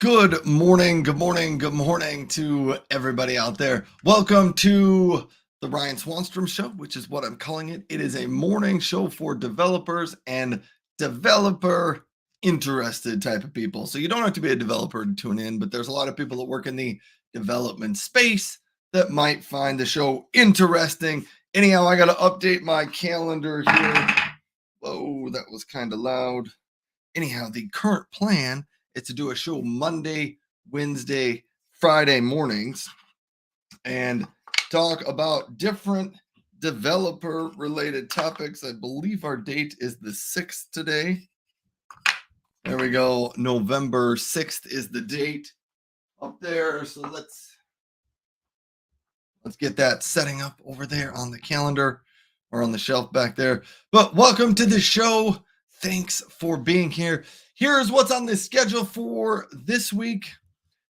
Good morning, good morning, good morning to everybody out there. Welcome to the Ryan Swanstrom Show, which is what I'm calling it. It is a morning show for developers and developer interested type of people. So you don't have to be a developer to tune in, but there's a lot of people that work in the development space that might find the show interesting. Anyhow, I got to update my calendar here. Whoa, that was kind of loud. Anyhow, the current plan is to do a show Monday, Wednesday, Friday mornings and talk about different developer related topics. I believe our date is the 6th today. There we go. November 6th is the date up there. So let's get that setting up over there on the calendar or on the shelf back there. But welcome to the show. Thanks for being here. Here's what's on the schedule for this week.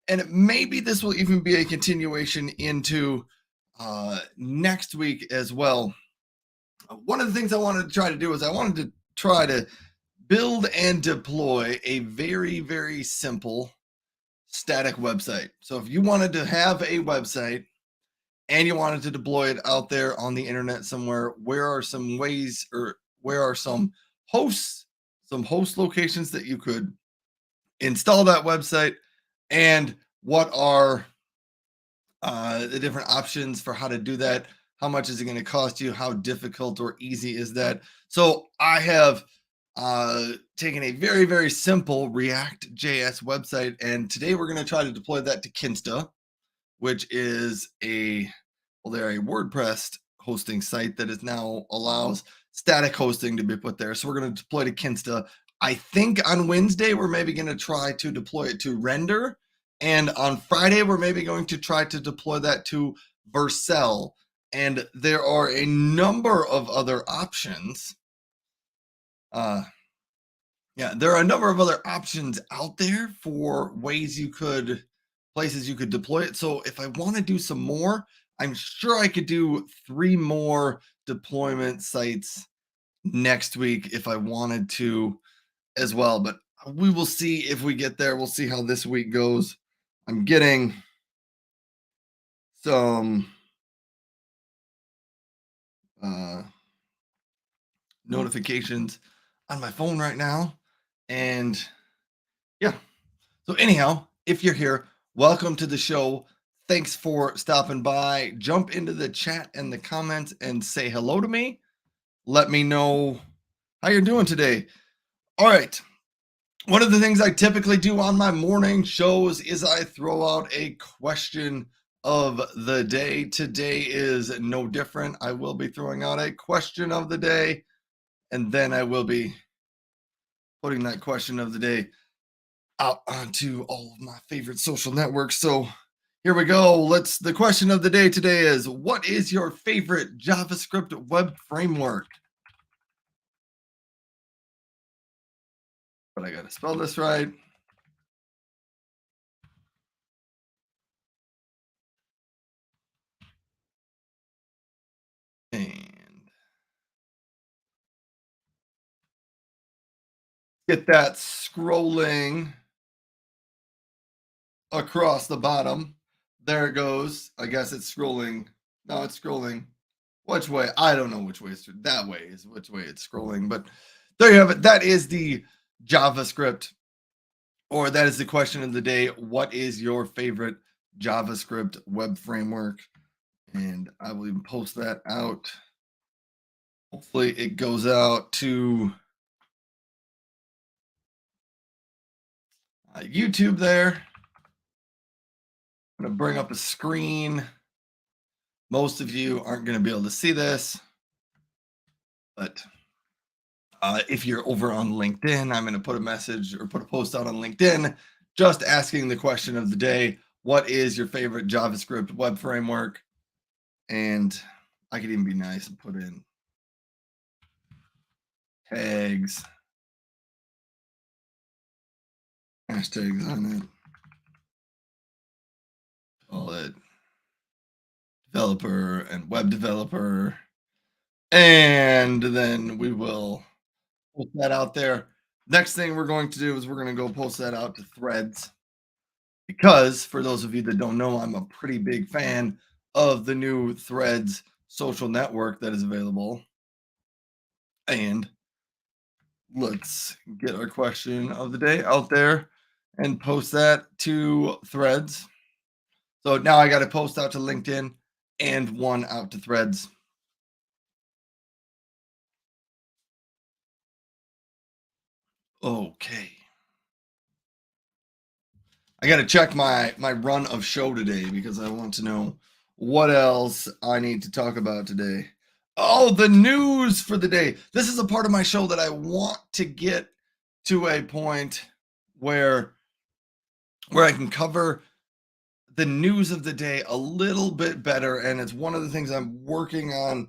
And maybe this will even be a continuation into next week as well. One of the things I wanted to try to do is I wanted to try to build and deploy a very, very simple static website. So if you wanted to have a website and you wanted to deploy it out there on the internet somewhere, where are some ways or where are some host locations that you could install that website, and what are the different options for how to do that? How much is it going to cost you? How difficult or easy is that? So I have taken a very, very simple React JS website, and today we're going to try to deploy that to Kinsta, which is they're a WordPress hosting site that is now allows static hosting to be put there. So we're going to deploy to Kinsta. I think on Wednesday, we're maybe going to try to deploy it to Render. And on Friday, we're maybe going to try to deploy that to Vercel. And there are a number of other options. There are a number of other options out there for places you could deploy it. So if I want to do some more, I'm sure I could do 3 more deployment sites next week if I wanted to as well. But we will see if we get there. We'll see how this week goes. I'm getting some notifications on my phone right now. And yeah. So anyhow, if you're here, welcome to the show. Thanks for stopping by. Jump into the chat and the comments and say hello to me. Let me know how you're doing today. All right. One of the things I typically do on my morning shows is I throw out a question of the day. Today is no different. I will be throwing out a question of the day, and then I will be putting that question of the day out onto all of my favorite social networks. So here we go. The question of the day today is, what is your favorite JavaScript web framework? But I got to spell this right. And get that scrolling across the bottom. There it goes. I guess it's scrolling. No, it's scrolling. Which way? I don't know which way. That way is which way it's scrolling. But there you have it. That is the JavaScript, or that is the question of the day. What is your favorite JavaScript web framework? And I will even post that out. Hopefully it goes out to YouTube there. I'm going to bring up a screen. Most of you aren't going to be able to see this, but if you're over on LinkedIn, I'm going to put a message or put a post out on LinkedIn just asking the question of the day. What is your favorite JavaScript web framework? And I could even be nice and put in tags, hashtags on it. Call it developer and web developer. And then we will put that out there. Next thing we're going to do is we're going to go post that out to Threads. because for those of you that don't know, I'm a pretty big fan of the new Threads social network that is available. And let's get our question of the day out there and post that to Threads. So now I got to post out to LinkedIn and one out to Threads. Okay. I got to check my run of show today because I want to know what else I need to talk about today. Oh, the news for the day. This is a part of my show that I want to get to a point where I can cover the news of the day a little bit better, and it's one of the things I'm working on,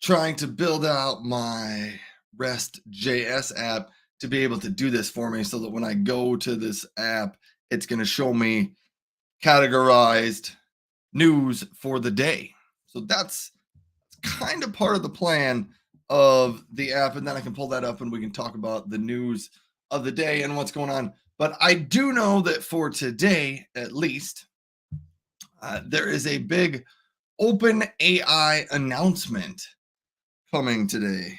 trying to build out my REST.js app to be able to do this for me so that when I go to this app, it's going to show me categorized news for the day. So that's kind of part of the plan of the app. And then I can pull that up and we can talk about the news of the day and what's going on. But I do know that for today, at least, there is a big open AI announcement coming today.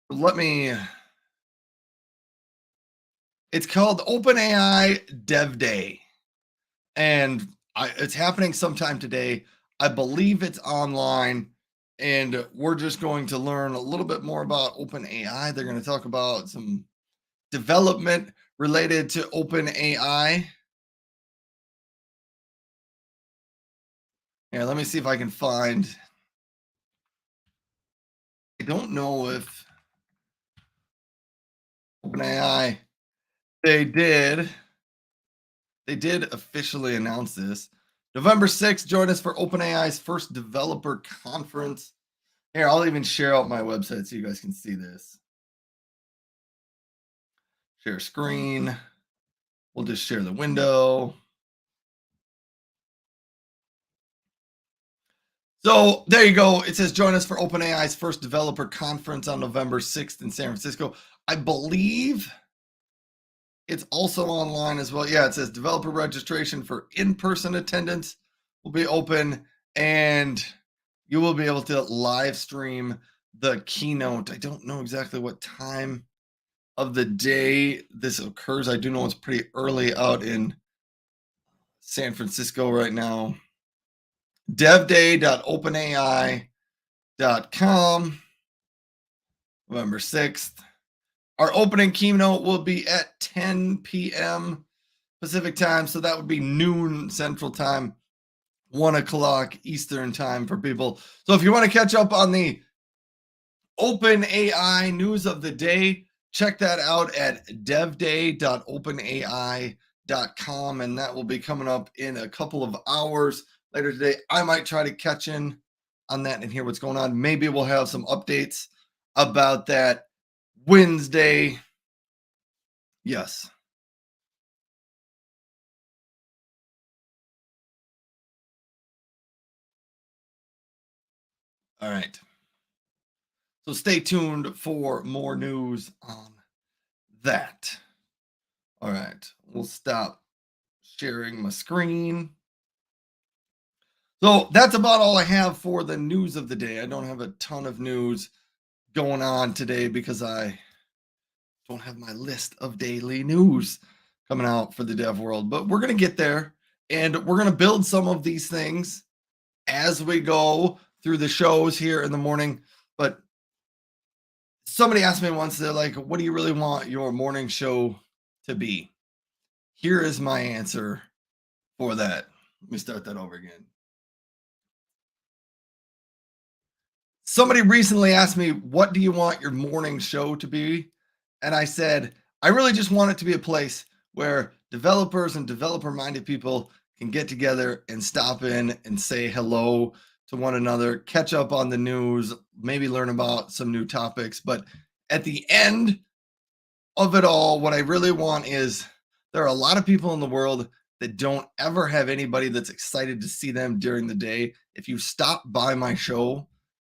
Let me. It's called OpenAI Dev Day, and it's happening sometime today. I believe it's online, and we're just going to learn a little bit more about OpenAI. They're going to talk about some development related to OpenAI. Yeah, let me see if I can find. I don't know if OpenAI they did. They did officially announce this. November 6th, join us for OpenAI's first developer conference. Here, I'll even share out my website so you guys can see this. Share screen. We'll just share the window. So there you go. It says join us for OpenAI's first developer conference on November 6th in San Francisco. I believe it's also online as well. Yeah, it says developer registration for in-person attendance will be open, and you will be able to live stream the keynote. I don't know exactly what time of the day this occurs. I do know it's pretty early out in San Francisco right now. devday.openai.com, November 6th. Our opening keynote will be at 10 p.m. Pacific time, so that would be noon Central time, 1 o'clock Eastern time for people. So if you want to catch up on the OpenAI news of the day, check that out at devday.openai.com, and that will be coming up in a couple of hours later today. I might try to catch in on that and hear what's going on. Maybe we'll have some updates about that Wednesday. Yes. All right. So stay tuned for more news on that. All right. We'll stop sharing my screen. So that's about all I have for the news of the day. I don't have a ton of news going on today because I don't have my list of daily news coming out for the dev world, but we're going to get there, and we're going to build some of these things as we go through the shows here in the morning. But somebody asked me once, they're like, what do you really want your morning show to be? Here is my answer for that. Let me start that over again. Somebody recently asked me, what do you want your morning show to be? And I said, I really just want it to be a place where developers and developer minded people can get together and stop in and say hello to one another, catch up on the news, maybe learn about some new topics. But at the end of it all, what I really want is there are a lot of people in the world that don't ever have anybody that's excited to see them during the day. If you stop by my show,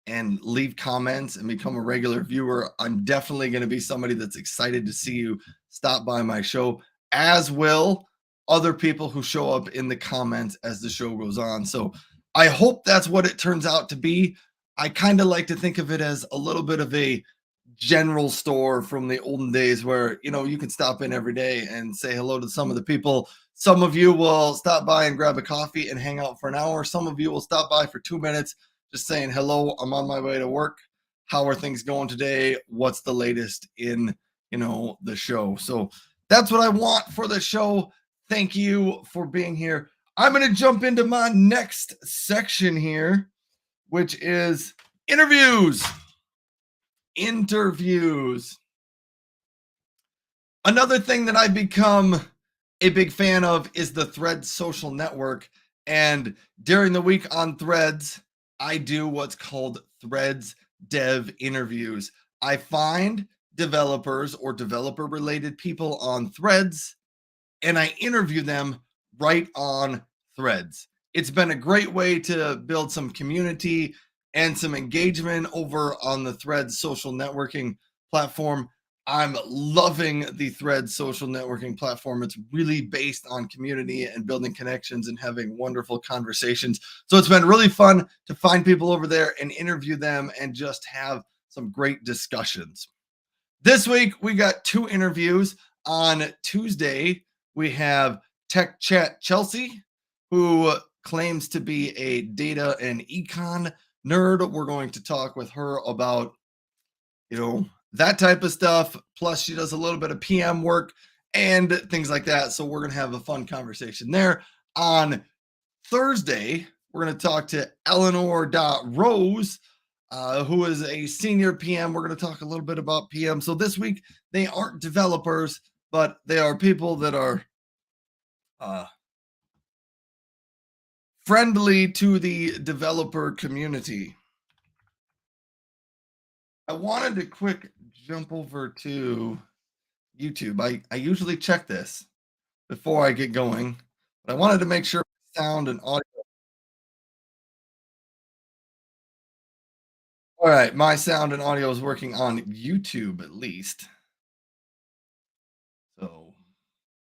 and leave comments and become a regular viewer, I'm definitely going to be somebody that's excited to see you stop by my show, as will other people who show up in the comments as the show goes on. So I hope that's what it turns out to be. I kind of like to think of it as a little bit of a general store from the olden days where you can stop in every day and say hello to some of the people. Some of you will stop by and grab a coffee and hang out for an hour. Some of you will stop by for 2 minutes just saying hello, I'm on my way to work, how are things going today, what's the latest in the show. So that's what I want for the show. Thank you for being here. I'm going to jump into my next section here, which is interviews. Another thing that I've become a big fan of is the Threads social network. And during the week on Threads, I do what's called Threads dev interviews. I find developers or developer related people on Threads and I interview them right on Threads. It's been a great way to build some community and some engagement over on the Threads social networking platform. I'm loving the Threads social networking platform. It's really based on community and building connections and having wonderful conversations. So it's been really fun to find people over there and interview them and just have some great discussions. This week, we got 2 interviews. On Tuesday, we have Tech Chat Chelsea, who claims to be a data and econ nerd. We're going to talk with her about, that type of stuff. Plus, she does a little bit of PM work and things like that. So we're going to have a fun conversation there. On Thursday, we're going to talk to Eleanor.Rose, who is a senior PM. We're going to talk a little bit about PM. So this week, they aren't developers, but they are people that are friendly to the developer community. I wanted to quick jump over to YouTube. I usually check this before I get going, but I wanted to make sure sound and audio. All right, my sound and audio is working on YouTube at least. So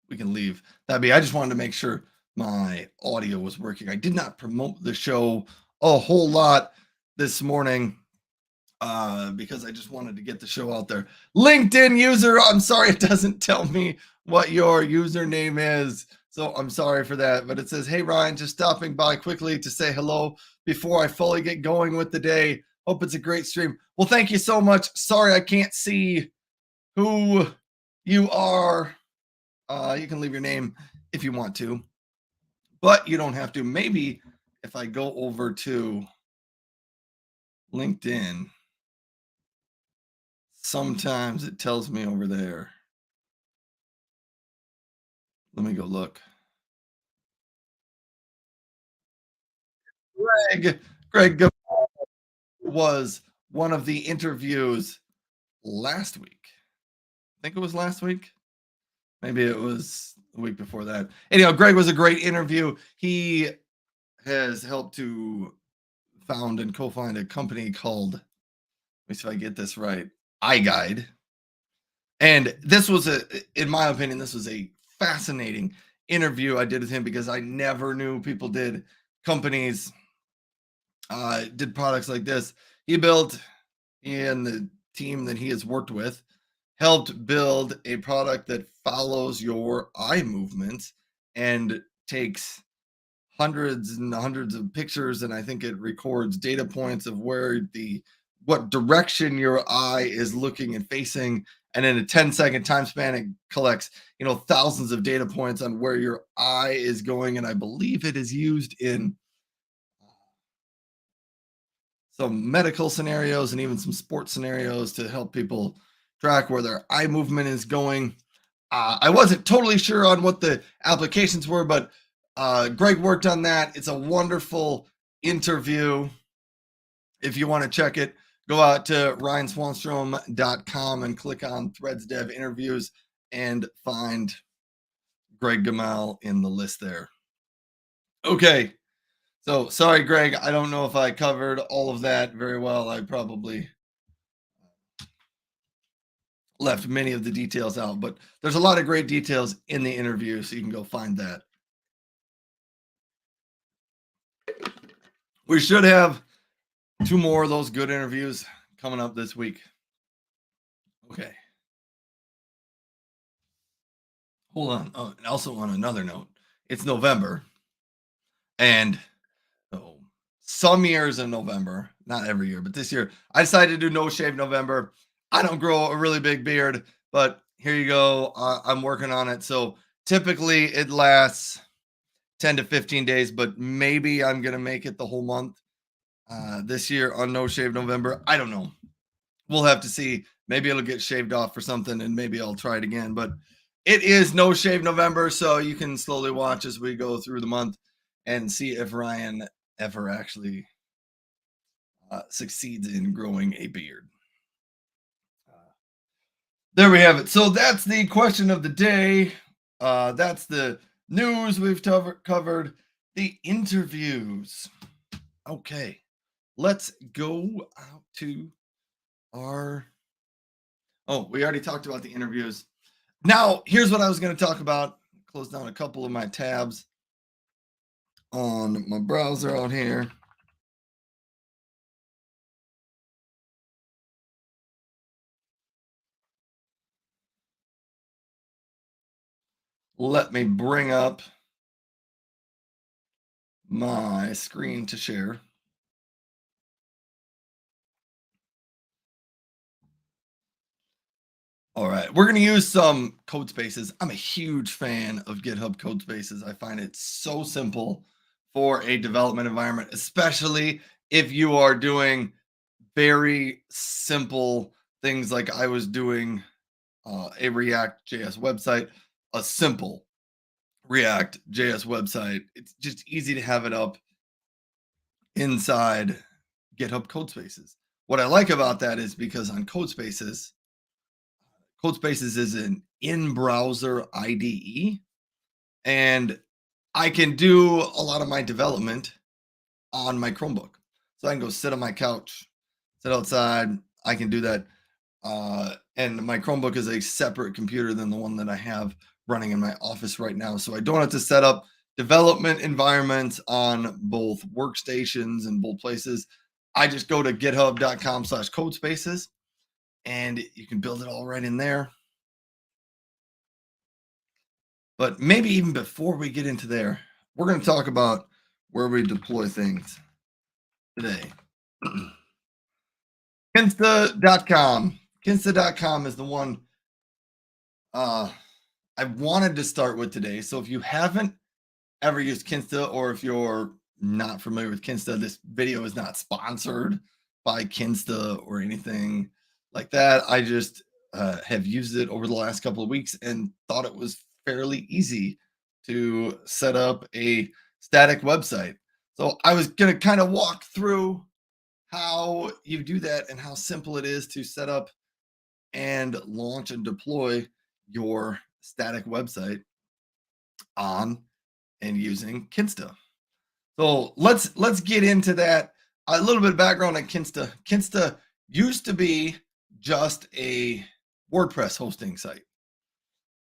we can leave that be. I just wanted to make sure my audio was working. I did not promote the show a whole lot this morning because I just wanted to get the show out there. LinkedIn user, I'm sorry it doesn't tell me what your username is. So I'm sorry for that. But it says, hey, Ryan, just stopping by quickly to say hello before I fully get going with the day. Hope it's a great stream. Well, thank you so much. Sorry I can't see who you are. You can leave your name if you want to, but you don't have to. Maybe if I go over to LinkedIn, sometimes it tells me over there. Let me go look. Greg was one of the interviews last week. I think it was last week. Maybe it was the week before that. Anyhow, Greg was a great interview. He has helped to found and co-found a company called, let me see if I get this right, iGuide. And this was in my opinion, this was a fascinating interview I did with him because I never knew people did companies, did products like this. He and the team that he has worked with helped build a product that follows your eye movements and takes hundreds and hundreds of pictures, and I think it records data points of what direction your eye is looking and facing, and in a 10-second time span it collects thousands of data points on where your eye is going. And I believe it is used in some medical scenarios and even some sports scenarios to help people track where their eye movement is going. I wasn't totally sure on what the applications were, but Greg worked on that. It's a wonderful interview. If you want to check it, go out to ryanswanstrom.com and click on Threads Dev Interviews and find Greg Gamal in the list there. Okay, So sorry, Greg. I don't know if I covered all of that very well. I probably left many of the details out, but there's a lot of great details in the interview, so you can go find that. We should have two more of those good interviews coming up this week. Okay, hold on. Oh, and also on another note, it's November, and so some years in November, not every year, but this year, I decided to do no shave November. I don't grow a really big beard, but here you go. I'm working on it. So typically it lasts 10 to 15 days, but maybe I'm going to make it the whole month this year on no shave November. I don't know. We'll have to see. Maybe it'll get shaved off for something and maybe I'll try it again. But it is no shave November. So you can slowly watch as we go through the month and see if Ryan ever actually succeeds in growing a beard. There we have it. So that's the question of the day. That's the news we've covered. The interviews. Okay, let's go out to our. Oh, we already talked about the interviews. Now, here's what I was going to talk about. Close down a couple of my tabs on my browser out here. Let me bring up my screen to share. All right, we're going to use some code spaces. I'm a huge fan of GitHub code spaces. I find it so simple for a development environment, especially if you are doing very simple things like I was doing a React JS website, a simple React JS website. It's just easy to have it up inside GitHub code spaces. What I like about that is because on Codespaces is an in-browser IDE, and I can do a lot of my development on my Chromebook. So I can go sit on my couch, sit outside. I can do that. And my Chromebook is a separate computer than the one that I have running in my office right now. So I don't have to set up development environments on both workstations and both places. I just go to github.com/codespaces and you can build it all right in there. But maybe even before we get into there, we're going to talk about where we deploy things today. Kinsta.com. Kinsta.com is the one I wanted to start with today. So if you haven't ever used Kinsta, or if you're not familiar with Kinsta, this video is not sponsored by Kinsta or anything like that. I just have used it over the last couple of weeks and thought it was fairly easy to set up a static website. So I was going to kind of walk through how you do that and how simple it is to set up and launch and deploy your static website on and using Kinsta. So let's get into that. A little bit of background on Kinsta. Kinsta used to be just a WordPress hosting site.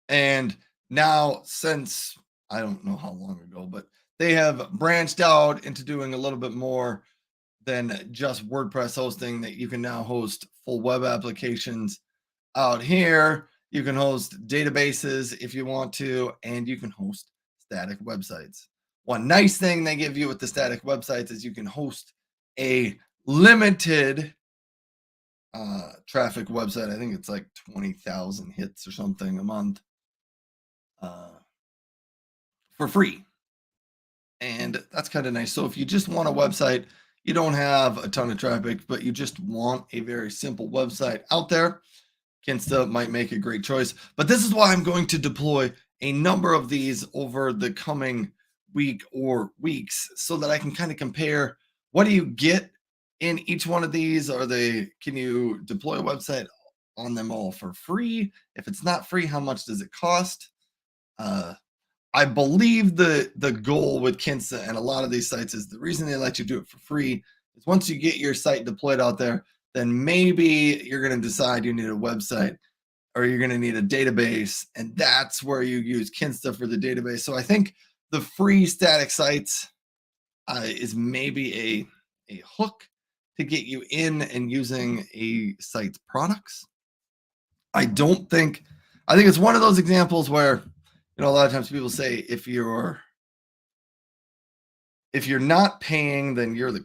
And now, since I don't know how long ago, but they have branched out into doing a little bit more than just WordPress hosting, that you can now host full web applications out here. You can host databases if you want to, and you can host static websites. One nice thing they give you with the static websites is you can host a limited traffic website. I think it's like 20,000 hits or something a month for free. And that's kind of nice. So if you just want a website, you don't have a ton of traffic, but you just want a very simple website out there, Kinsta might make a great choice. But this is why I'm going to deploy a number of these over the coming week or weeks so that I can kind of compare what do you get in each one of these. Can you deploy a website on them all for free? If it's not free, how much does it cost? I believe the goal with Kinsta and a lot of these sites is the reason they let you do it for free is once you get your site deployed out there, then maybe you're going to decide you need a website or you're going to need a database, and that's where you use Kinsta for the database. So I think the free static sites is maybe a hook to get you in and using a site's products. I don't think I think it's one of those examples where a lot of times people say if you're not paying, then you're the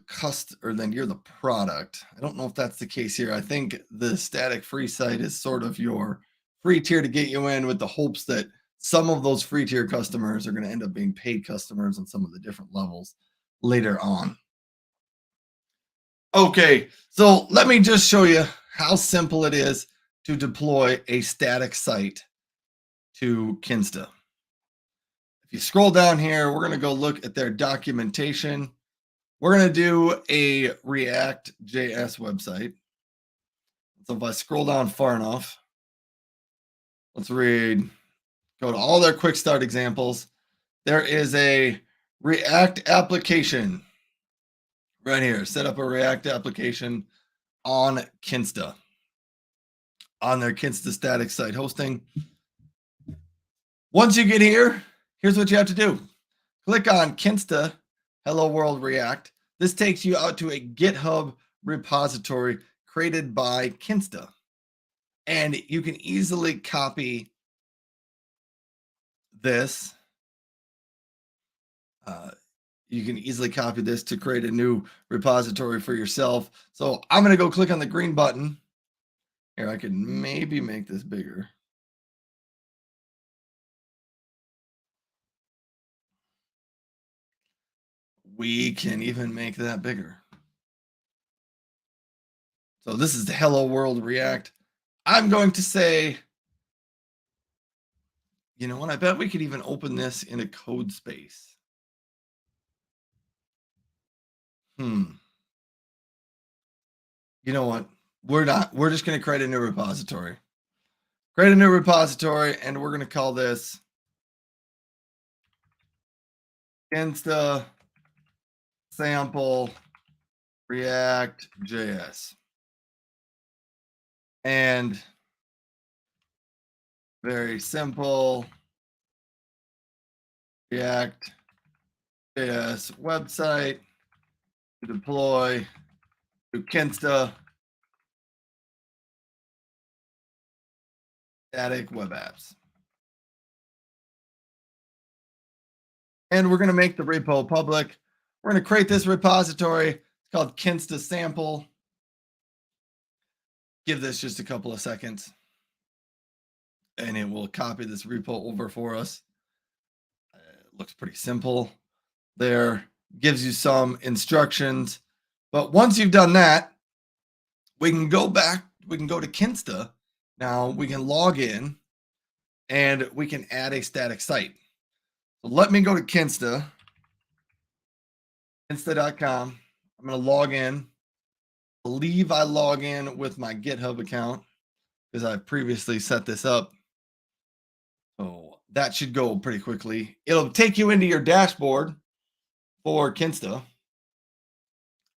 or then you're the product. I don't know if that's the case here. I think the static free site is sort of your free tier to get you in with the hopes that some of those free tier customers are going to end up being paid customers on some of the different levels later on. Okay, so let me just show you how simple it is to deploy a static site to Kinsta. If you scroll down here, we're going to go look at their documentation. We're going to do a React.js website. So if I scroll down far enough, let's read, go to all their quick start examples. There is a React application right here. Set up a React application on Kinsta, on their Kinsta static site hosting. Once you get here, here's what you have to do. Click on Kinsta Hello World React. This takes you out to a GitHub repository created by Kinsta. And you can easily copy this. You can easily copy this to create a new repository for yourself. So I'm going to go click on the green button. Here, I could maybe make this bigger. We can even make that bigger. So this is the Hello World React. I'm going to say, you know what? I bet we could even open this in a code space. You know what? We're just going to create a new repository. Create a new repository, and we're going to call this Insta sample React.js. And very simple React.js website to deploy to Kinsta static web apps. And we're going to make the repo public. We're going to create this repository. It's called Kinsta sample. Give this just a couple of seconds, and it will copy this repo over for us. It looks pretty simple there. Gives you some instructions. But once you've done that, we can go back. We can go to Kinsta. Now we can log in, and we can add a static site. So let me go to Kinsta, Kinsta.com. I'm going to log in. I believe I log in with my GitHub account because I've previously set this up. So that should go pretty quickly. It'll take you into your dashboard for Kinsta.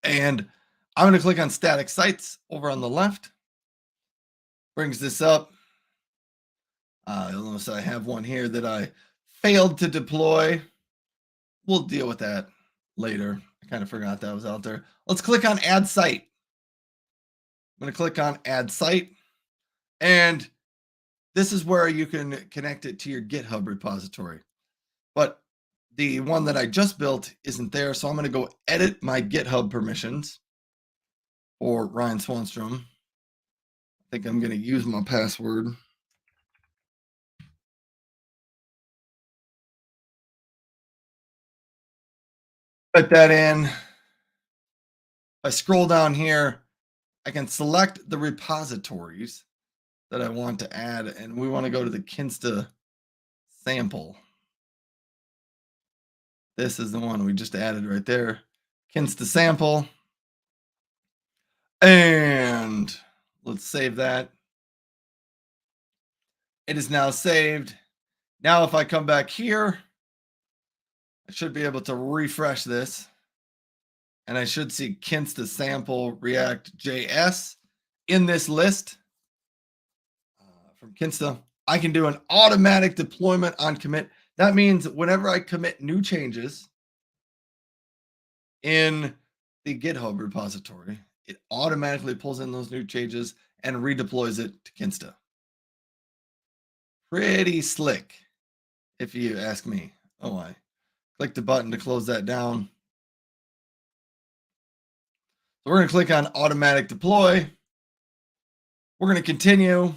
And I'm going to click on static sites over on the left. Brings this up. You'll notice I have one here that I failed to deploy. We'll deal with that later. I kind of forgot that was out there. Let's click on add site. I'm going to click on add site. And this is where you can connect it to your GitHub repository. But the one that I just built isn't there. So I'm going to go edit my GitHub permissions for Ryan Swanstrom. I think I'm going to use my password. Put that in. If I scroll down here, I can select the repositories that I want to add, and we want to go to the Kinsta sample. This is the one we just added right there. Kinsta sample. And let's save that. It is now saved. Now, if I come back here, I should be able to refresh this, and I should see Kinsta sample React JS in this list from Kinsta. I can do an automatic deployment on commit. That means whenever I commit new changes in the GitHub repository, it automatically pulls in those new changes and redeploys it to Kinsta. Pretty slick, if you ask me. Oh, I click the button to close that down. So we're going to click on automatic deploy. We're going to continue.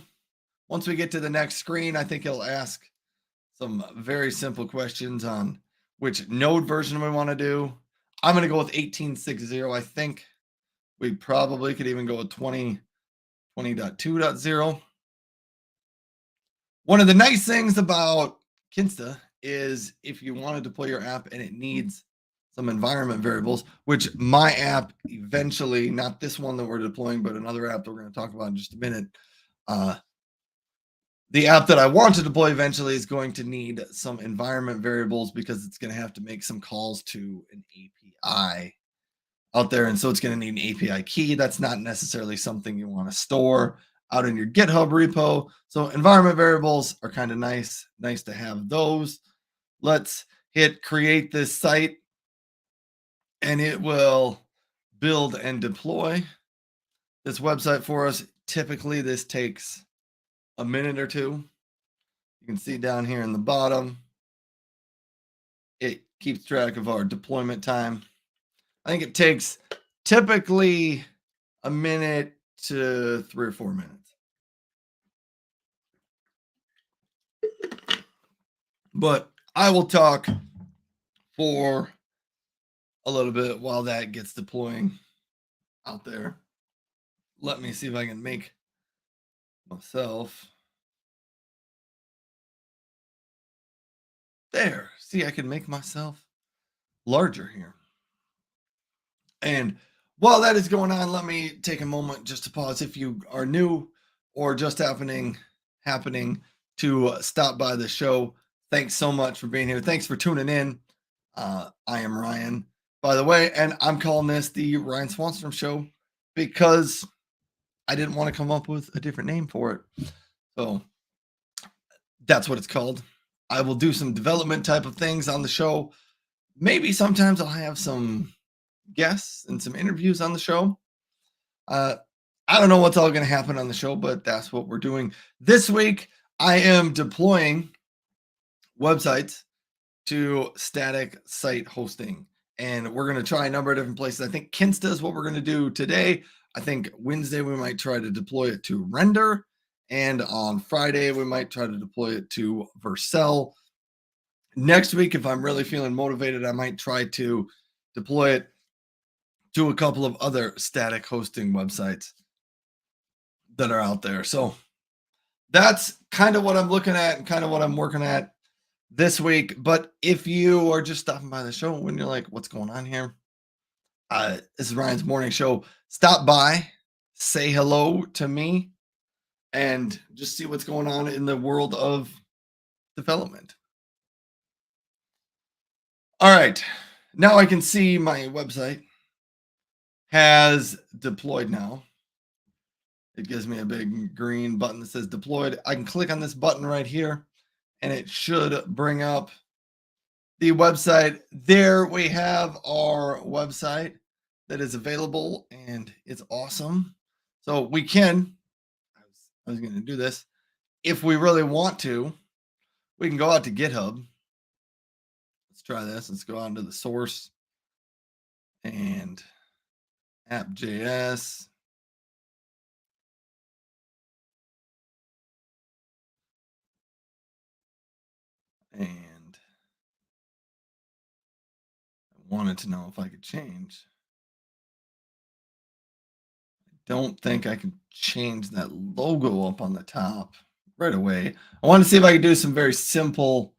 Once we get to the next screen, I think it'll ask some very simple questions on which node version we want to do. I'm going to go with 1860. I think we probably could even go with 20.2.0. One of the nice things about Kinsta is if you want to deploy your app and it needs some environment variables, which my app eventually, not this one that we're deploying, but another app that we're going to talk about in just a minute, the app that I want to deploy eventually is going to need some environment variables because it's going to have to make some calls to an API out there. And so it's going to need an API key. That's not necessarily something you want to store out in your GitHub repo. So environment variables are kind of nice to have those. Let's hit create this site and it will build and deploy this website for us. Typically this takes a minute or two. You can see down here in the bottom, it keeps track of our deployment time. I think it takes typically a minute to 3 or 4 minutes. But I will talk for a little bit while that gets deploying out there. Let me see if I can make myself there. See, I can make myself larger here. And while that is going on, let me take a moment just to pause. If you are new or just happening to stop by the show, thanks so much for being here. Thanks for tuning in. I am Ryan, by the way, and I'm calling this the Ryan Swanstrom Show because I didn't want to come up with a different name for it. So that's what it's called. I will do some development type of things on the show. Maybe sometimes I'll have some guests and some interviews on the show. I don't know what's all going to happen on the show, but that's what we're doing. This week, I am deploying websites to static site hosting. And we're going to try a number of different places. I think Kinsta is what we're going to do today. I think Wednesday we might try to deploy it to Render. And on Friday, we might try to deploy it to Vercel. Next week, if I'm really feeling motivated, I might try to deploy it to a couple of other static hosting websites that are out there. So that's kind of what I'm looking at and kind of what I'm working at this week. But if you are just stopping by the show when you're like, what's going on here? This is Ryan's morning show. Stop by, say hello to me, and just see what's going on in the world of development. All right. Now I can see my website has deployed now. It gives me a big green button that says deployed. I can click on this button right here and it should bring up the website. There we have our website that is available and it's awesome. So we can, I was going to do this. If we really want to, we can go out to GitHub. Let's try this. Let's go out to the source and app.js. And I wanted to know if I could change. I don't think I can change that logo up on the top right away. I want to see if I could do some very simple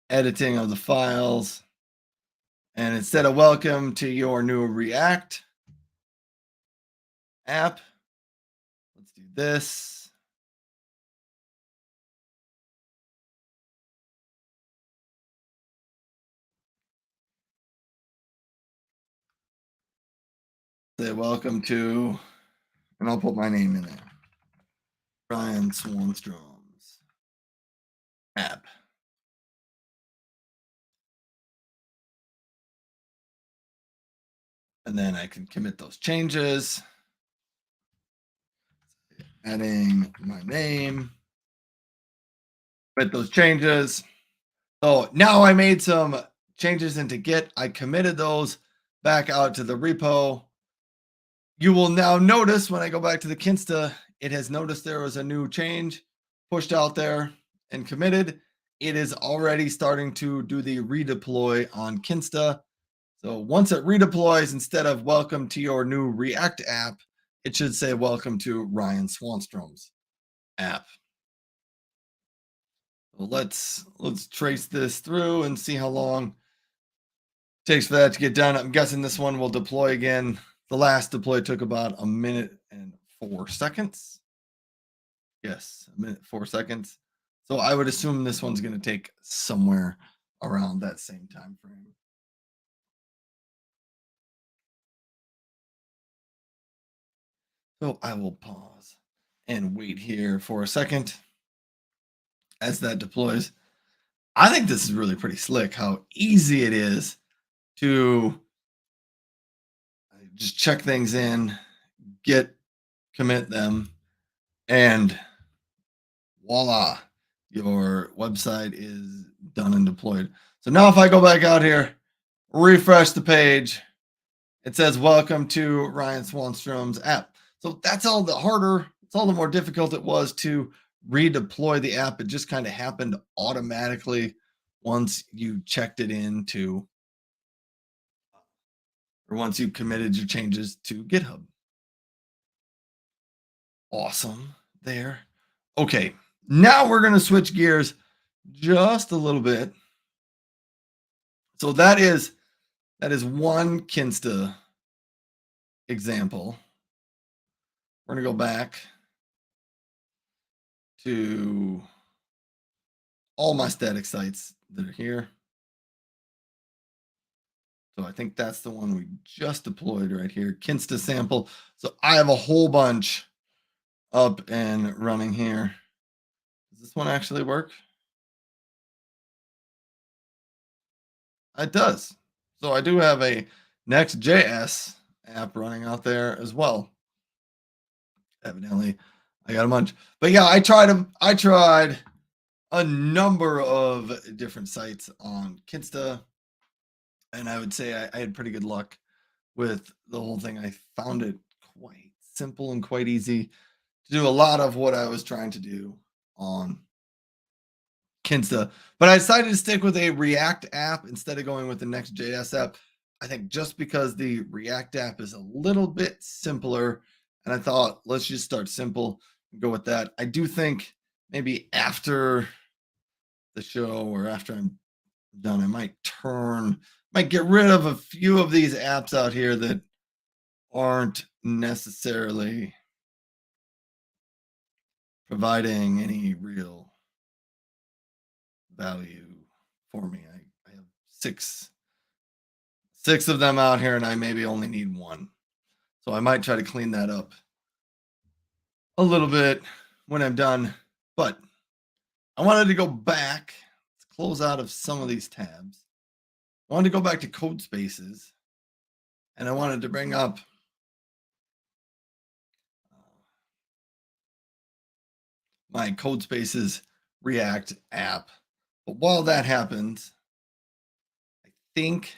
editing of the files. And instead of welcome to your new React app, let's do this. Say welcome to, and I'll put my name in there. Ryan Swanstrom's app. And then I can commit those changes. Adding my name. Commit those changes. So now I made some changes into Git. I committed those back out to the repo. You will now notice when I go back to the Kinsta, it has noticed there was a new change pushed out there and committed. It is already starting to do the redeploy on Kinsta. So once it redeploys, instead of welcome to your new React app, it should say welcome to Ryan Swanstrom's app. Well, let's trace this through and see how long it takes for that to get done. I'm guessing this one will deploy again. The last deploy took about 1 minute and 4 seconds. Yes, 1 minute 4 seconds. So I would assume this one's going to take somewhere around that same time frame. So I will pause and wait here for a second as that deploys. I think this is really pretty slick how easy it is to just check things in, commit them, and voila, your website is done and deployed. So now if I go back out here, refresh the page, it says welcome to Ryan Swanstrom's app. So that's all the harder, it's all the more difficult it was to redeploy the app. It just kind of happened automatically once you checked it into, or once you committed your changes to GitHub. Awesome there. Okay, now we're going to switch gears just a little bit. So that is one Kinsta example. We're going to go back to all my static sites that are here. So I think that's the one we just deployed right here, Kinsta sample. So I have a whole bunch up and running here. Does this one actually work? It does. So I do have a Next.js app running out there as well. Evidently, I got a bunch. But yeah, I tried a number of different sites on Kinsta, and I would say I had pretty good luck with the whole thing. I found it quite simple and quite easy to do a lot of what I was trying to do on Kinsta, but I decided to stick with a React app instead of going with the Next.js app. I think just because the React app is a little bit simpler, and I thought let's just start simple and go with that. I do think maybe after the show or after I'm done, I might get rid of a few of these apps out here that aren't necessarily providing any real value for me. I have six of them out here, and I maybe only need one. So I might try to clean that up a little bit when I'm done. But I wanted to go back. Let's close out of some of these tabs. I wanted to go back to code spaces, and I wanted to bring up my code spaces React app. But while that happens, I think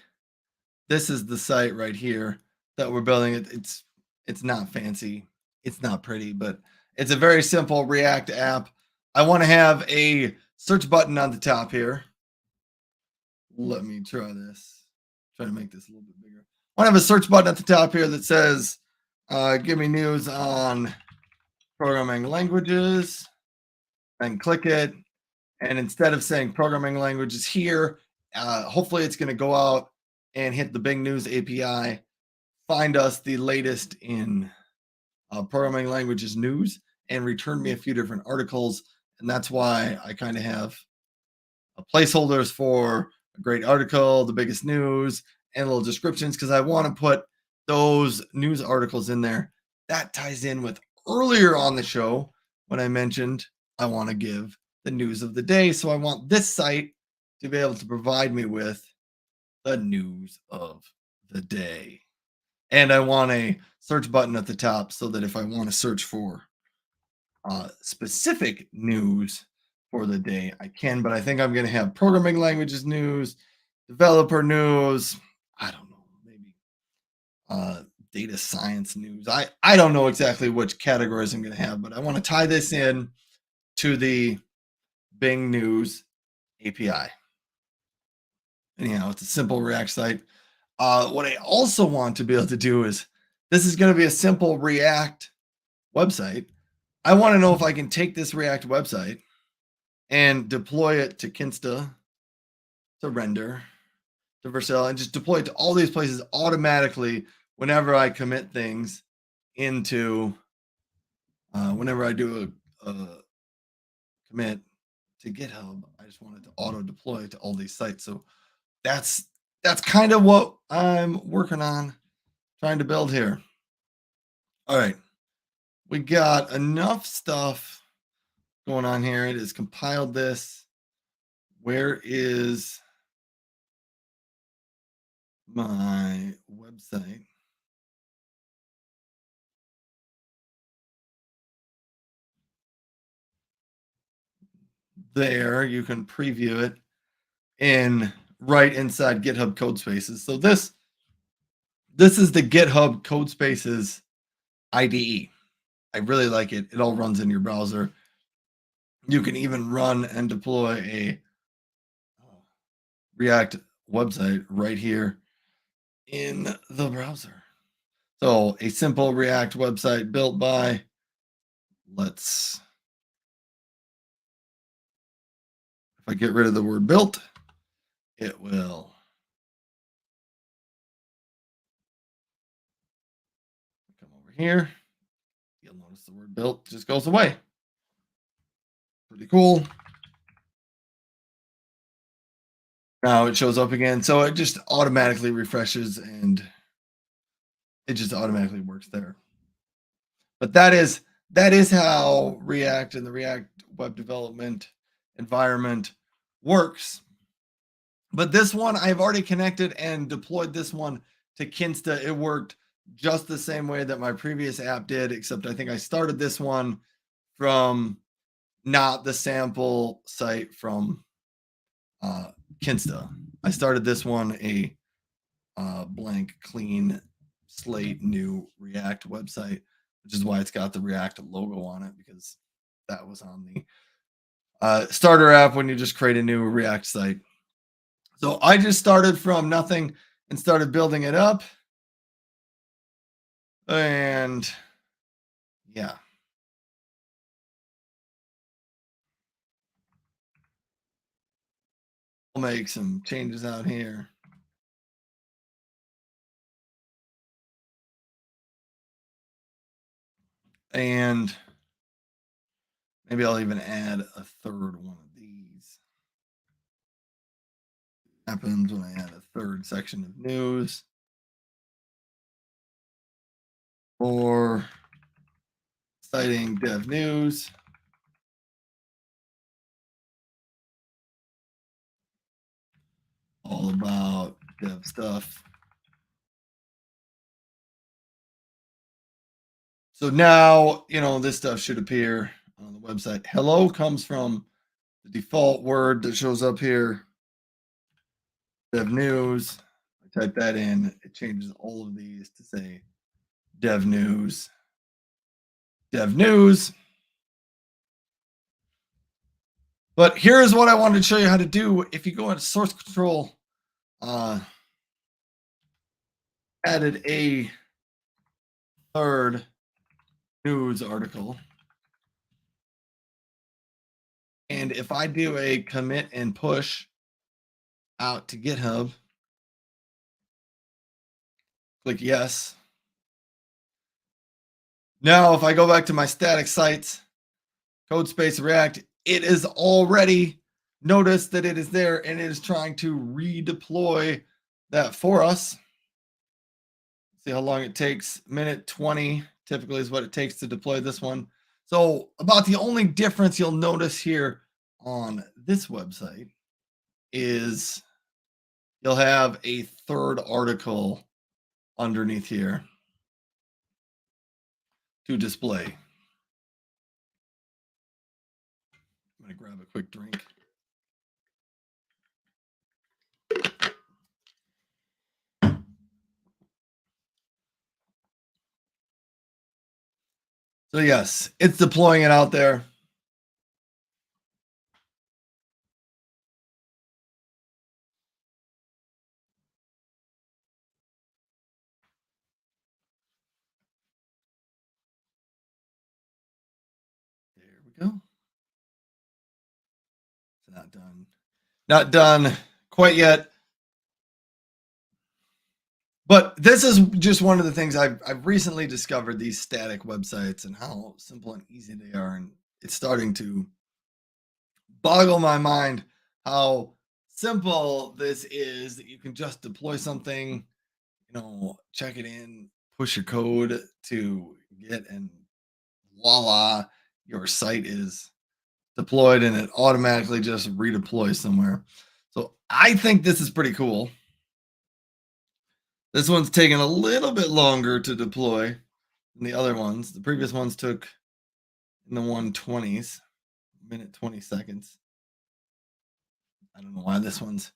this is the site right here that we're building. It's not fancy, it's not pretty, but it's a very simple React app. I want to have a search button on the top here. Let me try this. Try to make this a little bit bigger. I want to have a search button at the top here that says, give me news on programming languages, and click it. And instead of saying programming languages here, hopefully it's going to go out and hit the Bing News API, find us the latest in programming languages news, and return me a few different articles. And that's why I kind of have placeholders for a great article, the biggest news, and little descriptions, because I want to put those news articles in there. That ties in with earlier on the show when I mentioned I want to give the news of the day. So I want this site to be able to provide me with the news of the day. And I want a search button at the top so that if I want to search for specific news for the day, I can. But I think I'm going to have programming languages news, developer news. I don't know, maybe data science news. I don't know exactly which categories I'm going to have, but I want to tie this in to the Bing News API. Anyhow, it's a simple React site. What I also want to be able to do is this is going to be a simple React website. I want to know if I can take this React website and deploy it to Kinsta, to Render, to Vercel, and just deploy it to all these places automatically whenever I commit things into, whenever I do a commit to GitHub. I just want it to auto deploy to all these sites. So that's kind of what I'm working on trying to build here. All right. We got enough stuff going on here. It has compiled this. Where is my website? There, you can preview it in right inside GitHub Codespaces. So this is the GitHub Codespaces IDE. I really like it. It all runs in your browser. You can even run and deploy a React website right here in the browser. So a simple React website built by, if I get rid of the word built, it will come over here. You'll notice the word built just goes away. Pretty cool. Now it shows up again. So it just automatically refreshes and it just automatically works there. But that is how React and the React web development environment works. But this one, I've already connected and deployed this one to Kinsta. It worked just the same way that my previous app did, except I think I started this one from not the sample site from Kinsta. I started this one a blank, clean slate, new React website, which is why it's got the React logo on it, because that was on the starter app when you just create a new React site. So I just started from nothing and started building it up. And yeah. I'll make some changes out here. And maybe I'll even add a third one of these. Happens when I add a third section of news. Or citing dev news. All about dev stuff. So now, this stuff should appear on the website. Hello comes from the default word that shows up here. Dev news. I type that in. It changes all of these to say dev news. Dev news. But here's what I wanted to show you how to do. If you go into source control, added a third news article. And if I do a commit and push out to GitHub, click yes. Now, if I go back to my static sites, CodeSpace React, it is already noticed that it is there and it is trying to redeploy that for us. See how long it takes. Minute 20 typically is what it takes to deploy this one. So about the only difference you'll notice here on this website is you'll have a third article underneath here to display. I'm going to grab a quick drink. So yes, it's deploying it out there. There we go. It's not done. Not done quite yet. But this is just one of the things I've recently discovered, these static websites and how simple and easy they are. And it's starting to boggle my mind how simple this is, that you can just deploy something, check it in, push your code to get, and voila, your site is deployed and it automatically just redeploys somewhere. So I think this is pretty cool. This one's taking a little bit longer to deploy than the other ones. The previous ones took in the 120s, minute 20 seconds. I don't know why this one's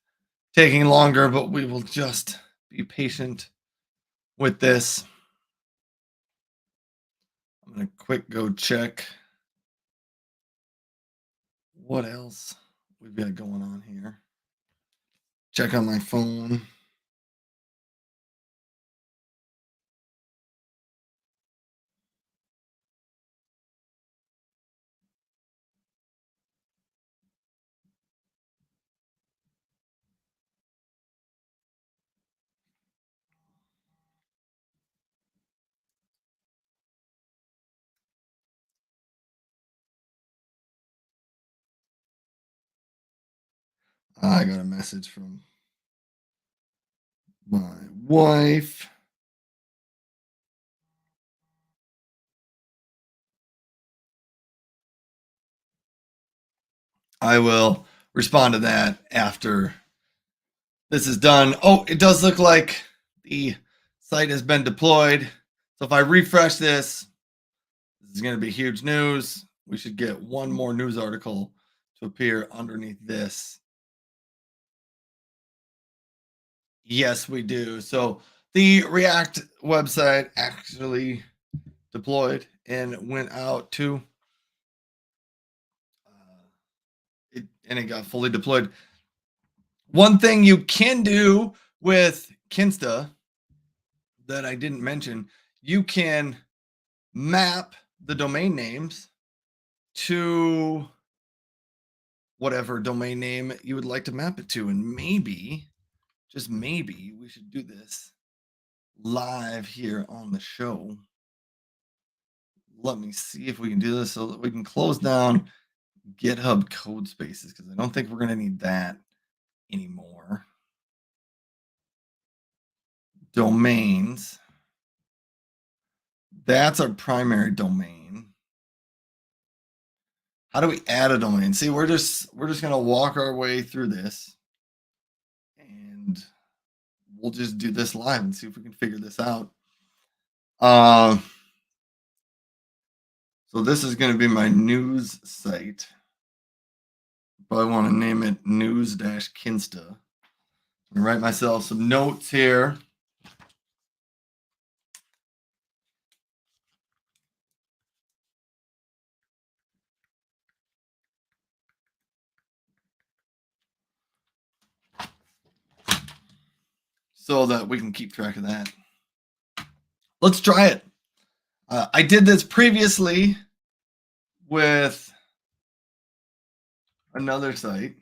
taking longer, but we will just be patient with this. I'm going to quick go check what else we've got going on here. Check on my phone. I got a message from my wife. I will respond to that after this is done. Oh, it does look like the site has been deployed. So if I refresh this is going to be huge news. We should get one more news article to appear underneath this. Yes, we do. So the React website actually deployed and went out to it got fully deployed. One thing you can do with Kinsta that I didn't mention, you can map the domain names to whatever domain name you would like to map it to. And maybe, just maybe, we should do this live here on the show. Let me see if we can do this so that we can close down GitHub code spaces, because I don't think we're going to need that anymore. Domains. That's our primary domain. How do we add a domain? See, we're just going to walk our way through this, and we'll just do this live and see if we can figure this out. So this is going to be my news site. But I want to name it news-kinsta. I'm going to write myself some notes here. So that we can keep track of that. Let's try it. I did this previously with another site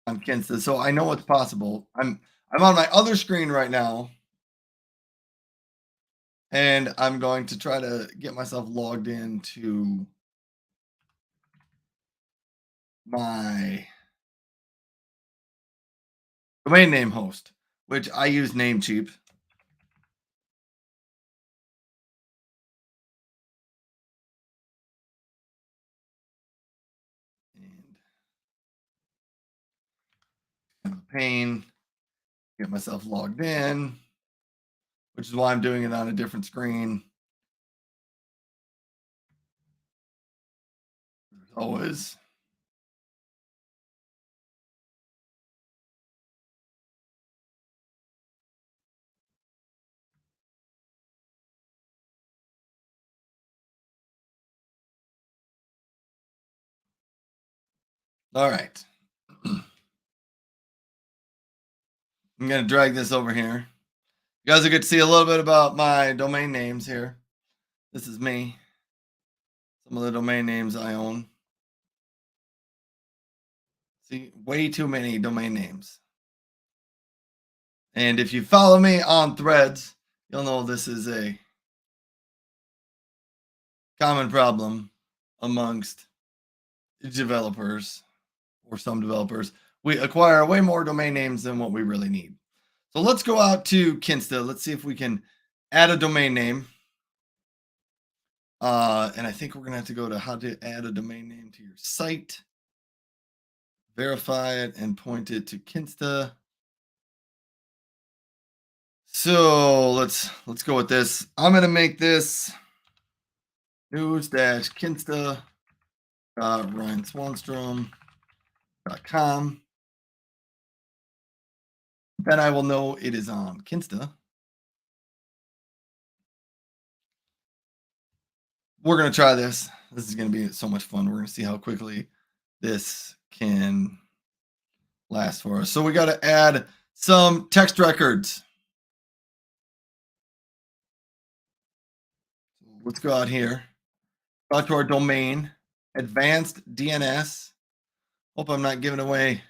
on Kinsta, so I know it's possible. I'm on my other screen right now, and I'm going to try to get myself logged into my domain name host, which I use Namecheap. pain. Get myself logged in, which is why I'm doing it on a different screen. There's always all right. I'm going to drag this over here. You guys will get to see a little bit about my domain names here. This is me. Some of the domain names I own. See, way too many domain names. And if you follow me on Threads, you'll know this is a common problem amongst developers or some developers. We acquire way more domain names than what we really need. So let's go out to Kinsta. Let's see if we can add a domain name. And I think we're going to have to go to how to add a domain name to your site. Verify it and point it to Kinsta. So let's go with this. I'm going to make this news-kinsta.ryanswanstrom.com. Then I will know it is on Kinsta. We're going to try this. This is going to be so much fun. We're going to see how quickly this can last for us. So we got to add some text records. Let's go out here. Go out to our domain, advanced DNS. Hope I'm not giving away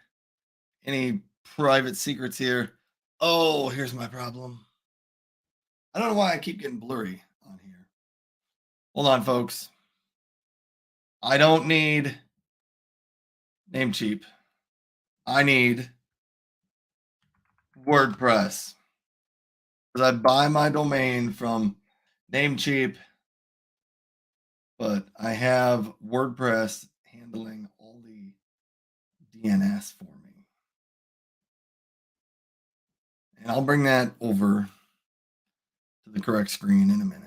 any private secrets here. Oh, here's my problem. I don't know why I keep getting blurry on here. Hold on, folks. I don't need Namecheap. I need WordPress. Because I buy my domain from Namecheap, but I have WordPress handling all the DNS for me. And I'll bring that over to the correct screen in a minute.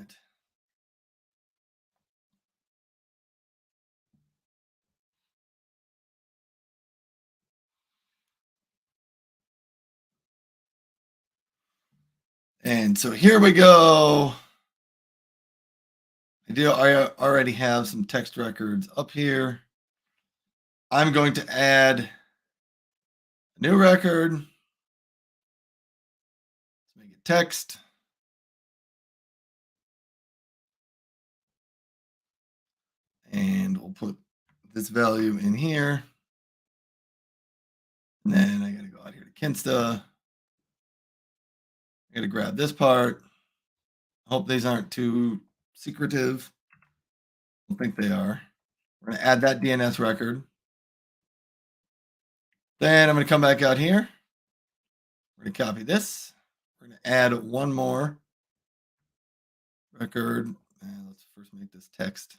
And so here we go. I already have some text records up here. I'm going to add a new record. Let's make it text. And we'll put this value in here. And then I got to go out here to Kinsta. I got to grab this part. I hope these aren't too secretive. I don't think they are. We're going to add that DNS record. Then I'm going to come back out here. We're going to copy this. We're going to add one more record. And let's first make this text.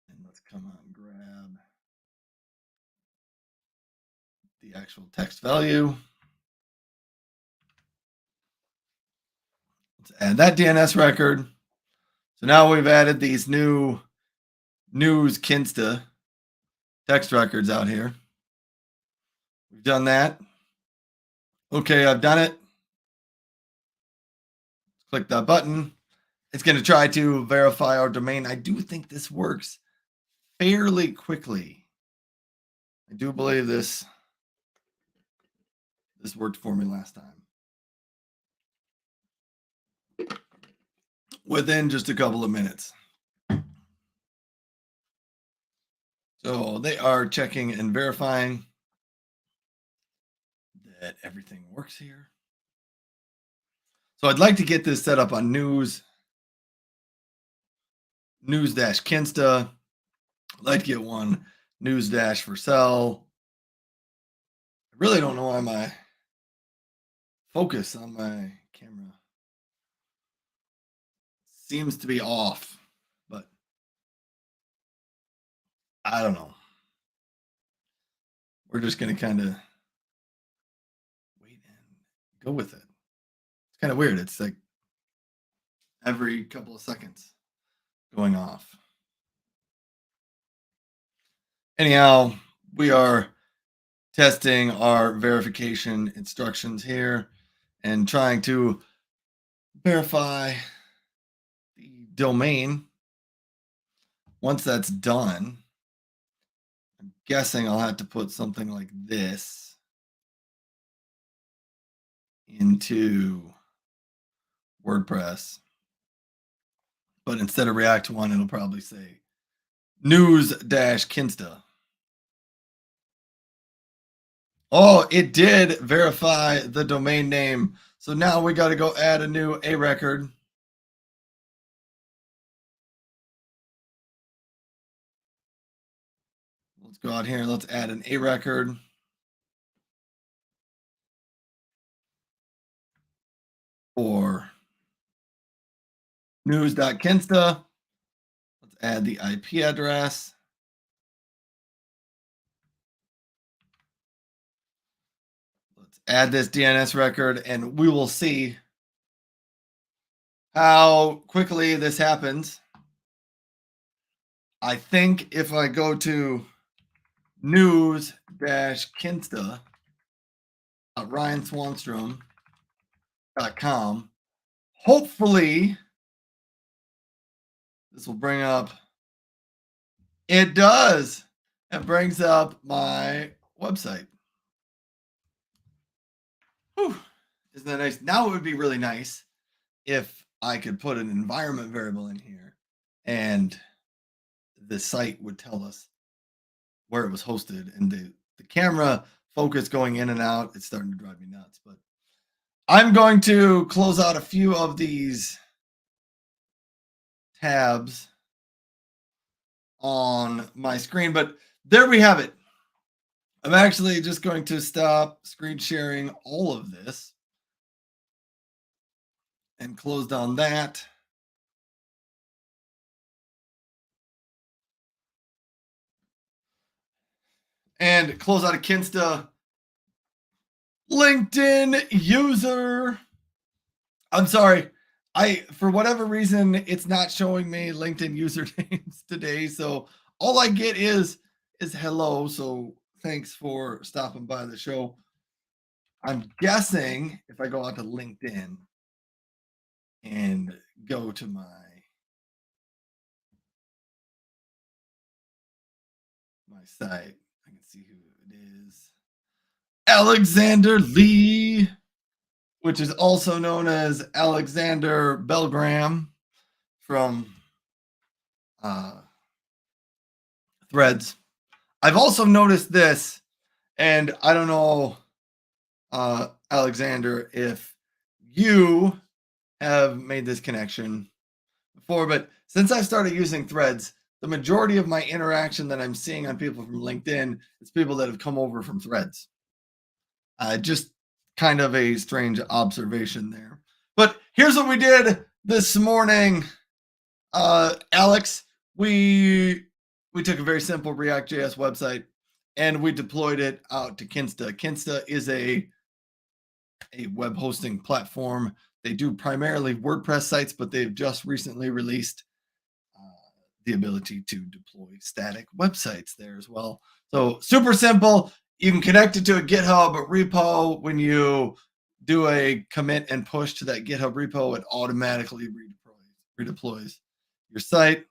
And let's come out and grab the actual text value. Let's add that DNS record. So now we've added these new news Kinsta text records out here. We've done that. Okay, I've done it. Click that button. It's going to try to verify our domain. I do think this works fairly quickly. I do believe this worked for me last time. Within just a couple of minutes. So they are checking and verifying that everything works here. So I'd like to get this set up on news-kinsta. I'd like to get one news-for sell. I really don't know why my focus on my camera seems to be off, but I don't know. we're just going to kind of wait and go with it. It's kind of weird. It's like every couple of seconds going off. Anyhow, we are testing our verification instructions here and trying to verify the domain. Once that's done, I'm guessing I'll have to put something like this into WordPress. But instead of React 1, it'll probably say news-kinsta. Oh, it did verify the domain name. So now we got to go add a new A record. Let's go out here and let's add an A record. For news.kinsta. Let's add the IP address. Let's add this DNS record and we will see how quickly this happens. I think if I go to news-kinsta.ryanswanstrom.com, hopefully this will bring up, it does. It brings up my website. Whew. Isn't that nice? Now it would be really nice if I could put an environment variable in here and the site would tell us where it was hosted, and the camera focus going in and out, it's starting to drive me nuts. But I'm going to close out a few of these tabs on my screen, but there we have it. I'm actually just going to stop screen sharing all of this and close down that. And close out a Kinsta LinkedIn user. I'm sorry. For whatever reason, it's not showing me LinkedIn usernames today. So all I get is hello. So thanks for stopping by the show. I'm guessing if I go out to LinkedIn and go to my site, I can see who it is. Alexander Lee, which is also known as Alexander Belgram from Threads. I've also noticed this, and I don't know, Alexander, if you have made this connection before, but since I started using Threads, the majority of my interaction that I'm seeing on people from LinkedIn is people that have come over from Threads. Just kind of a strange observation there. But here's what we did this morning, Alex. We took a very simple React.js website and we deployed it out to Kinsta. Kinsta is a web hosting platform. They do primarily WordPress sites, but they've just recently released the ability to deploy static websites there as well. So super simple. You can connect it to a GitHub repo. When you do a commit and push to that GitHub repo, it automatically redeploys your site.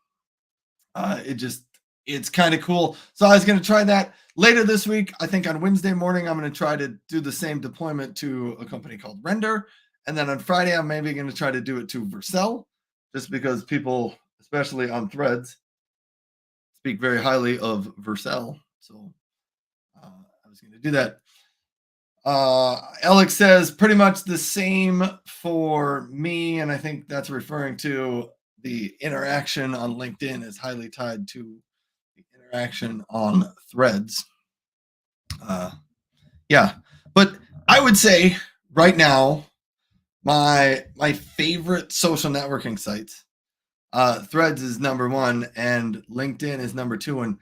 It's kind of cool. So I was going to try that later this week. I think on Wednesday morning, I'm going to try to do the same deployment to a company called Render. And then on Friday, I'm maybe going to try to do it to Vercel, just because people, especially on Threads, speak very highly of Vercel. So I was going to do that. Alex says pretty much the same for me. And I think that's referring to the interaction on LinkedIn is highly tied to the interaction on Threads. Yeah, but I would say right now, my favorite social networking sites, Threads is number one and LinkedIn is number two. And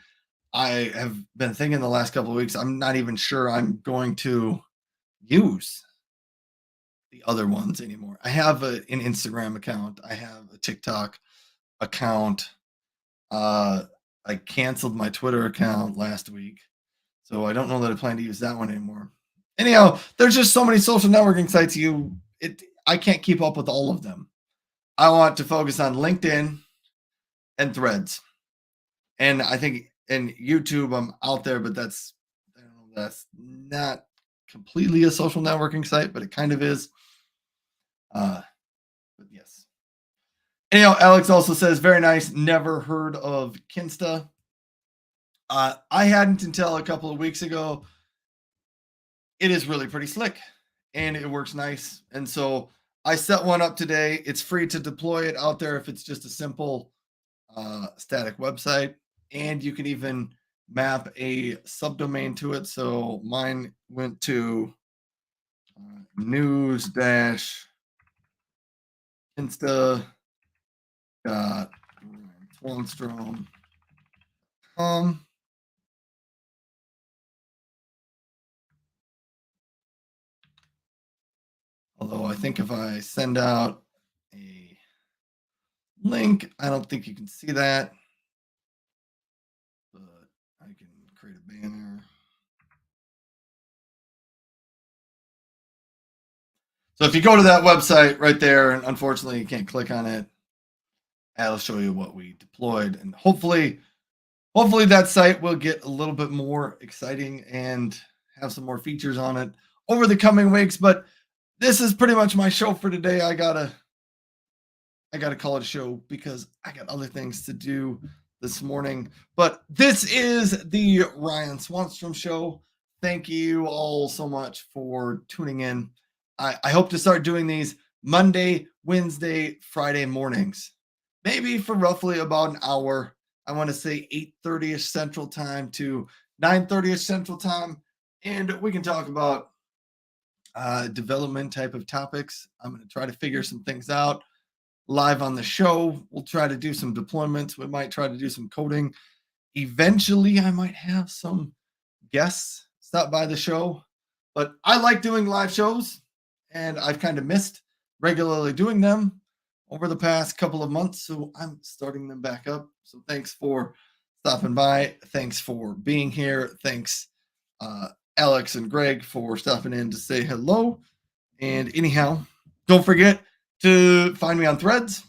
I have been thinking the last couple of weeks, I'm not even sure I'm going to use the other ones anymore. I have an Instagram account. I have a TikTok account. Uh, I canceled my Twitter account last week, so I don't know that I plan to use that one anymore. Anyhow, there's just so many social networking sites. I can't keep up with all of them. I want to focus on LinkedIn and Threads, and I think in YouTube I'm out there, but I don't know, that's not completely a social networking site, but it kind of is. But yes. Anyhow, Alex also says, very nice. Never heard of Kinsta. I hadn't until a couple of weeks ago. It is really pretty slick and it works nice. And so I set one up today. It's free to deploy it out there if it's just a simple static website. And you can even map a subdomain to it. So mine went to news dash insta dot Swanstrom. Although I think if I send out a link, I don't think you can see that, but I can create a banner. So if you go to that website right there, and unfortunately you can't click on it, that'll show you what we deployed, and hopefully that site will get a little bit more exciting and have some more features on it over the coming weeks. But this is pretty much my show for today. I gotta call it a show because I got other things to do this morning. But this is the Ryan Swanstrom Show. Thank you all so much for tuning in. I hope to start doing these Monday, Wednesday, Friday mornings, maybe for roughly about an hour. I want to say 8:30ish Central Time to 9:30ish Central Time, and we can talk about development type of topics. I'm going to try to figure some things out live on the show. We'll try to do some deployments. We might try to do some coding. Eventually, I might have some guests stop by the show, but I like doing live shows and I've kind of missed regularly doing them over the past couple of months. So I'm starting them back up. So thanks for stopping by. Thanks for being here. Thanks, Alex and Greg, for stopping in to say hello. And anyhow, don't forget to find me on Threads.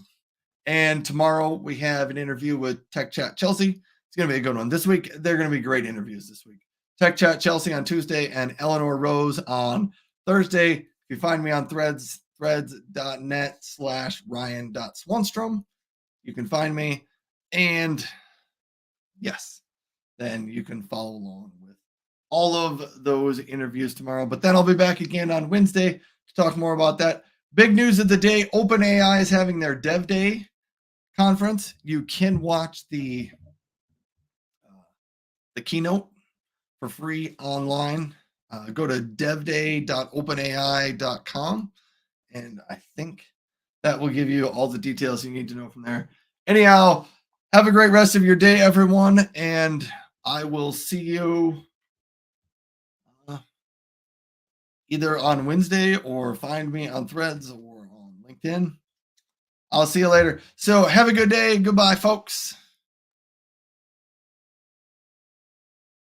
And tomorrow we have an interview with Tech Chat Chelsea. It's going to be a good one. This week, they're going to be great interviews this week. Tech Chat Chelsea on Tuesday and Eleanor Rose on Thursday. If you find me on Threads, threads.net/Ryan.Swanstrom, you can find me. And yes, then you can follow along with all of those interviews tomorrow. But then I'll be back again on Wednesday to talk more about that. Big news of the day, OpenAI is having their Dev Day conference. You can watch the keynote for free online. Go to devday.openai.com, and I think that will give you all the details you need to know from there. Anyhow, have a great rest of your day, everyone, and I will see you either on Wednesday or find me on Threads or on LinkedIn. I'll see you later. So have a good day. Goodbye, folks.